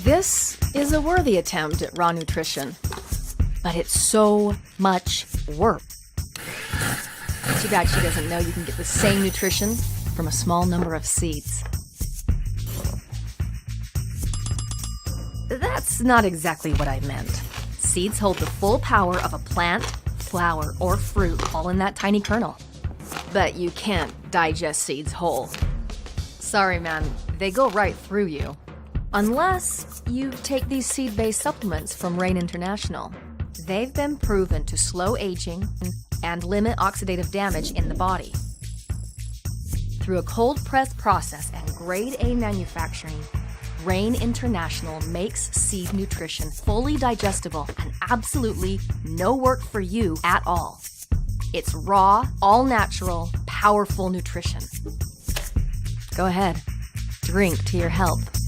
This is a worthy attempt at raw nutrition, but it's so much work. Too bad she doesn't know you can get the same nutrition from a small number of seeds. That's not exactly what I meant. Seeds hold the full power of a plant, flower, or fruit all in that tiny kernel. But you can't digest seeds whole. Sorry, man, they go right through you. Unless you take these seed-based supplements from Rain International. They've been proven to slow aging and limit oxidative damage in the body. Through a cold-press process and grade A manufacturing, Rain International makes seed nutrition fully digestible and absolutely no work for you at all. It's raw, all-natural, powerful nutrition. Go ahead, drink to your health.